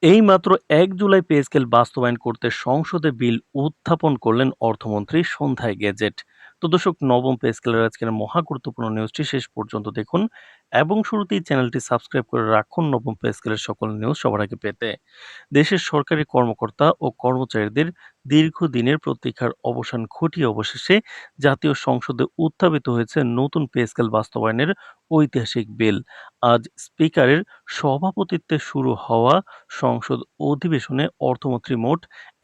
এইমাত্র ১ July pay scale বাস্তবায়ন করতে সংসদে বিল উত্থাপন করলেন অর্থমন্ত্রী সন্ধ্যায় গেজেট। তো দর্শক, নবম পে স্কেলের আজকের মহা গুরুত্বপূর্ণ নিউজটি শেষ পর্যন্ত দেখুন এবং শুরুতেই চ্যানেলটি সাবস্ক্রাইব করে রাখুন নবম পে স্কেলের সকল নিউজ সবার আগে পেতে। দেশের সরকারি কর্মকর্তা ও কর্মচারীদের দীর্ঘদিনের প্রতীক্ষার অবসান ঘটিয়ে অবশেষে জাতীয় সংসদে উত্থাপিত হয়েছে নতুন পে স্কেল বাস্তবায়নের ঐতিহাসিক বিল। আজ স্পিকারের সভাপতিত্বে শুরু হওয়া সংসদ অধিবেশনে অর্থমন্ত্রী মোট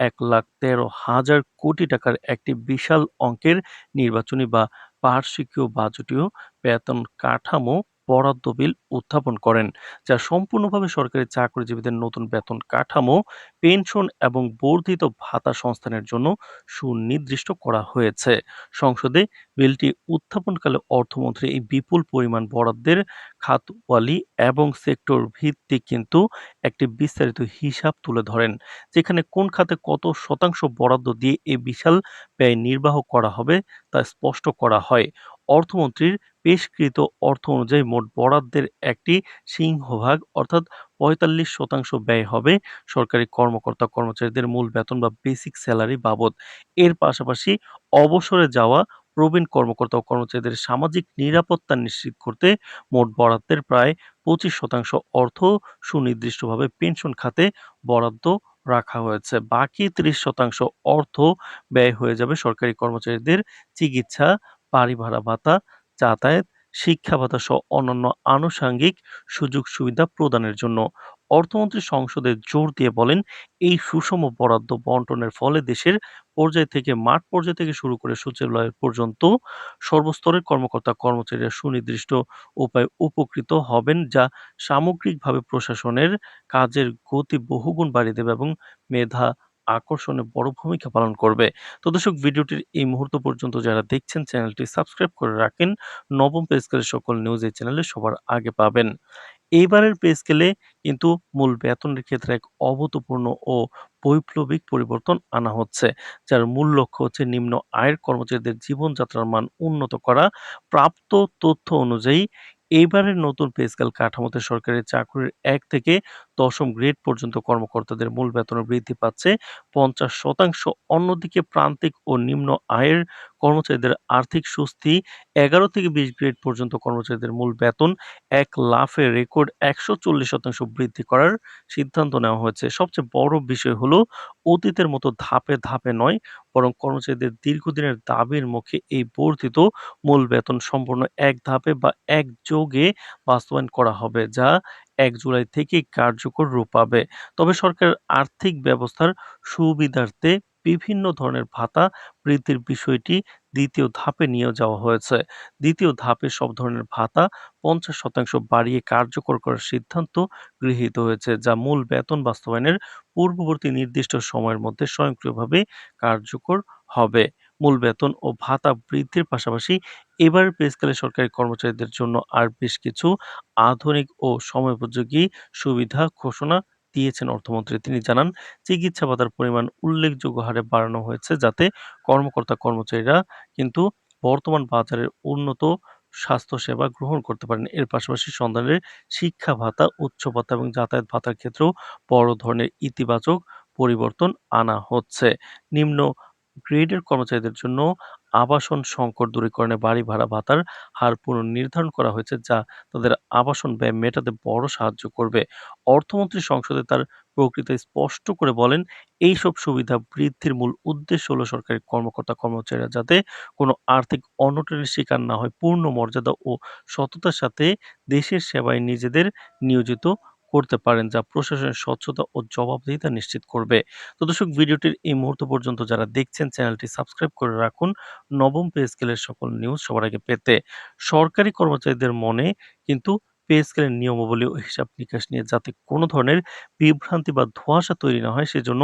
১,১৩,০০০ কোটি টাকার একটি বিশাল অঙ্কের নির্বাচনী বা বার্ষিকীয় বাজেটীয় বেতন কাঠামো বরাদ্দ বিল উত্থাপন করেন, যা সম্পূর্ণভাবে সরকারি চাকরিজীবীদের নতুন বেতন কাঠামো, পেনশন এবং বর্ধিত ভাতা সংস্থানের জন্য সুনির্দিষ্ট করা হয়েছে। সংসদে বিলটি উত্থাপনকালে অর্থমন্ত্রী এই বিপুল পরিমাণ বরাদ্দের খাতওয়ালি এবং সেক্টর ভিত্তিক কিন্তু একটি বিস্তারিত হিসাব তুলে ধরেন, যেখানে কোন খাতে কত শতাংশ বরাদ্দ দিয়ে এই বিশাল ব্যয় নির্বাহ করা হবে তা স্পষ্ট করা হয়। অর্থমন্ত্রীর পেশকৃত অর্থ অনুযায়ী মোট বরাদ্দের একটি সিংহভাগ অর্থাৎ ৪৫% ব্যয় হবে সরকারি কর্মকর্তা কর্মচারীদের মূল বেতন বা বেসিক স্যালারি বাবদ। এর পাশাপাশি অবসরে যাওয়া প্রবীণ কর্মকর্তা ও কর্মচারীদের সামাজিক নিরাপত্তা নিশ্চিত করতে মোট বরাদ্দের প্রায় ২৫% অর্থ সুনির্দিষ্টভাবে পেনশন খাতে বরাদ্দ রাখা হয়েছে। বাকি ৩০% অর্থ ব্যয় হয়ে যাবে সরকারি কর্মচারীদের চিকিৎসা, বাড়ি ভাড়া ভাতা, যাতায়াত, শিক্ষা ভাতা সহ অন্যান্য আনুষঙ্গিক সুযোগ সুবিধা প্রদানের জন্য। অর্থমন্ত্রী সংসদে জোর দিয়ে বলেন, এই সুষম বরাদ্দ বন্টনের ফলে দেশের পর্যায় থেকে মাঠ পর্যায় থেকে শুরু করে সচিবালয় পর্যন্ত সর্বস্তরের কর্মকর্তা কর্মচারীরা সুনির্দিষ্ট উপায়ে উপকৃত হবেন, যা সামগ্রিকভাবে প্রশাসনের কাজের গতি বহুগুণ বাড়িয়ে দেবে এবং মেধা আকর্ষণে বড় ভূমিকা পালন করবে। তো দর্শক, ভিডিওটির এই মুহূর্ত পর্যন্ত যারা দেখছেন চ্যানেলটি সাবস্ক্রাইব করে রাখেন। নবম পে স্কেলের সকল নিউজ এই চ্যানেলে সবার আগে পাবেন। এইবারের পে স্কেলে কিন্তু মূল বেতনের ক্ষেত্রে এক অভূতপূর্ণ ও বৈপ্লবিক পরিবর্তন আনা হচ্ছে, যার মূল লক্ষ্য হচ্ছে নিম্ন আয়ের কর্মচারীদের জীবনযাত্রার মান উন্নত করা। প্রাপ্ত তথ্য অনুযায়ী এইবারের নতুন পে স্কেল কাঠামোতে সরকারি চাকরির ১ থেকে ১০ম গ্রেড পর্যন্ত কর্মকর্তাদের মূল বেতন বৃদ্ধি পাচ্ছে ৫০%। অন্যদিকে প্রান্তিক ও নিম্ন আয়ের কর্মচারীদের আর্থিক স্বস্তি ১১ থেকে ২০ গ্রেড পর্যন্ত কর্মচারীদের মূল বেতন ১ লাফে রেকর্ড ১৪০% বৃদ্ধি করার সিদ্ধান্ত নেওয়া হয়েছে। সবচেয়ে বড় বিষয় হলো, অতীতের মতো ধাপে ধাপে নয়, বরং কর্মচারীদের দীর্ঘদিনের দাবির মুখে এই বর্ধিত মূল বেতন সম্পূর্ণ এক ধাপে বা একযোগে বাস্তবায়ন করা হবে, যা ১ জুলাই থেকেই কার্যকর রূপ পাবে। তবে সরকারের আর্থিক ব্যবস্থার সুবিধার্থে বিভিন্ন ধরনের ভাতা বৃদ্ধির বিষয়টি দ্বিতীয় ধাপে নিয়ে যাওয়া হয়েছে। দ্বিতীয় ধাপে সব ধরনের ভাতা ৫০% বাড়িয়ে কার্যকর করার সিদ্ধান্ত গৃহীত হয়েছে, যা মূল বেতন বাস্তবায়নের পূর্ববর্তী নির্দিষ্ট সময়ের মধ্যে স্বয়ংক্রিয়ভাবে কার্যকর হবে। মূল বেতন ও ভাতা বৃদ্ধির পাশাপাশি এবারের পে স্কেলে সরকারি কর্মচারীদের জন্য আর বেশ কিছু আধুনিক ও সময়োপযোগী সুবিধা ঘোষণা দিয়েছেন অর্থমন্ত্রী। তিনি জানান, চিকিৎসা ভাতার পরিমাণ উল্লেখযোগ্য হারে বাড়ানো হয়েছে, যাতে কর্মকর্তা কর্মচারীরা কিন্তু বর্তমান বাজারের উন্নত স্বাস্থ্যসেবা গ্রহণ করতে পারেন। এর পাশাপাশি সন্তানের শিক্ষা ভাতা, উচ্চ ভাতা এবং যাতায়াত ভাতার ক্ষেত্রেও বড় ধরনের ইতিবাচক পরিবর্তন আনা হচ্ছে। নিম্ন গ্রেডের কর্মচারীদের জন্য আবাসন সংকট দূরীকরণে বাড়ি ভাড়া ভাতার হার পুনর্নির্ধারণ করা হয়েছে, যা তাদের আবাসন ব্যয় মেটাতে বড় সাহায্য করবে। অর্থমন্ত্রী সংসদে তার বক্তৃতায় স্পষ্ট করে বলেন, এইসব সুবিধা বৃদ্ধির মূল উদ্দেশ্য হলো সরকারি কর্মকর্তা কর্মচারীরা যাতে কোনো আর্থিক অনটনের শিকার না হয়, পূর্ণ মর্যাদা ও সততার সাথে দেশের সেবায় নিজেদের নিয়োজিত করতে পারেন, যা প্রশাসনের স্বচ্ছতা ও জবাবদিহিতা নিশ্চিত করবে। তো দর্শক, ভিডিওটির এই মুহূর্ত পর্যন্ত যারা দেখছেন চ্যানেলটি সাবস্ক্রাইব করে রাখুন নবম পে স্কেলের সকল নিউজ সবার আগে পেতে। সরকারি কর্মচারীদের মনে কিন্তু পে স্কেলের নিয়মাবলী ও হিসাব নিকাশ নিয়ে যাতে কোনো ধরনের বিভ্রান্তি বা ধোঁয়াশা তৈরি না হয়, সেজন্য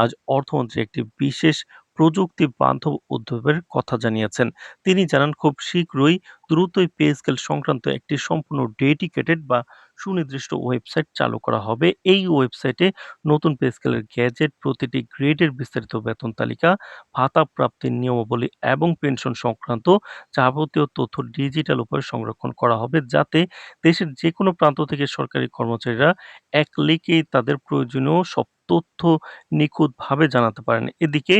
আজ অর্থমন্ত্রী একটি বিশেষ প্রযুক্তি বান্ধব উদ্যোগের কথা জানিয়েছেন। তিনি জানান, খুব শীঘ্রই দ্রুতই পে স্কেল সংক্রান্ত একটি সম্পূর্ণ ডেডিকেটেড বা সুনির্দিষ্ট ওয়েবসাইট চালু করা হবে। এই ওয়েবসাইটে নতুন পে স্কেলের গ্যাজেট, প্রতিটি গ্রেডের বিস্তারিত বেতন তালিকা, ভাতা প্রাপ্তির নিয়মাবলী এবং পেনশন সংক্রান্ত যাবতীয় তথ্য ডিজিটাল উপায়ে সংরক্ষণ করা হবে, যাতে দেশের যেকোনো প্রান্ত থেকে সরকারি কর্মচারীরা এক ক্লিকেই তাদের প্রয়োজনীয় সব তথ্য নিখুঁতভাবে জানাতে পারেন। এদিকে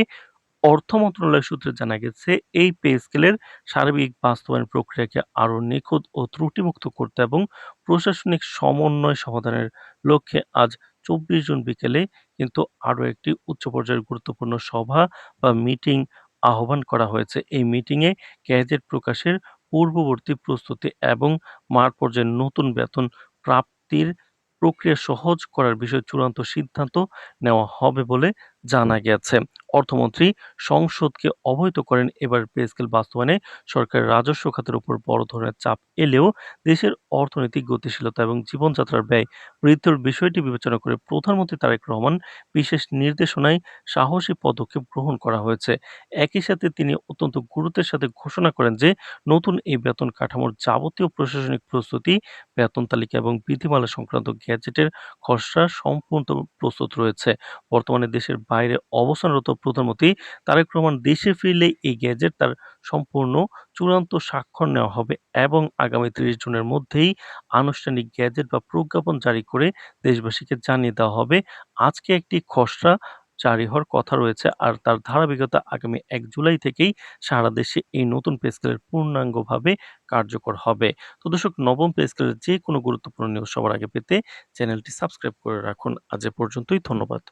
অর্থ মন্ত্রণালয় সূত্রে জানা গেছে, এই পে স্কেলের সার্বিক বাস্তবায়ন প্রক্রিয়াকে আরও নিখুঁত ও ত্রুটিমুক্ত করতে এবং প্রশাসনিক সমন্বয় সমাধানের লক্ষ্যে আজ ২৪ জুন বিকেলে কিন্তু আরও একটি উচ্চ পর্যায়ের গুরুত্বপূর্ণ সভা বা মিটিং আহ্বান করা হয়েছে। এই মিটিংয়ে গ্যাজেট প্রকাশের পূর্ববর্তী প্রস্তুতি এবং মাঠ পর্যায়ে নতুন বেতন প্রাপ্তির প্রক্রিয়া সহজ করার বিষয়ে চূড়ান্ত সিদ্ধান্ত নেওয়া হবে বলে জানা গেছে। অর্থমন্ত্রী সংসদকে অবহিত করেন, এবার পে স্কেল বাস্তবায়নে সরকারের রাজস্ব খাতের উপর বড় ধরনের চাপ এলেও দেশের অর্থনৈতিক গতিশীলতা এবং জীবনযাত্রার ব্যয় বৃদ্ধির বিষয়টি বিবেচনা করে প্রধানমন্ত্রী তারেক রহমান বিশেষ নির্দেশনায় সাহসী পদক্ষেপ গ্রহণ করা হয়েছে। একই সাথে তিনি অত্যন্ত গুরুত্বের সাথে ঘোষণা করেন যে নতুন এই বেতন কাঠামোর যাবতীয় প্রশাসনিক প্রস্তুতি, বেতন তালিকা এবং বিধিমালা সংক্রান্ত গ্যাজেটের খসড়া সম্পূর্ণ প্রস্তুত রয়েছে। বর্তমানে দেশের বাইরে অবস্থানরত প্রধানমন্ত্রী তারেক রহমান দেশে ফিরলে এই গ্যাজেট তার সম্পূর্ণ চূড়ান্ত স্বাক্ষর নেওয়া হবে এবং আগামী ৩০ জুনের মধ্যেই আনুষ্ঠানিক গ্যাজেট বা প্রজ্ঞাপন জারি করে দেশবাসীকে জানিয়ে দেওয়া হবে। আজকে একটি খসড়া জারি হওয়ার কথা রয়েছে, আর তার ধারাবাহিকতা আগামী ১ জুলাই থেকেই সারা দেশে এই নতুন পে স্কেলের পূর্ণাঙ্গভাবে কার্যকর হবে। তো দর্শক, নবম পে স্কেলের যে কোনো গুরুত্বপূর্ণ নিউজ সবার আগে পেতে চ্যানেলটি সাবস্ক্রাইব করে রাখুন। আজ এ পর্যন্তই, ধন্যবাদ।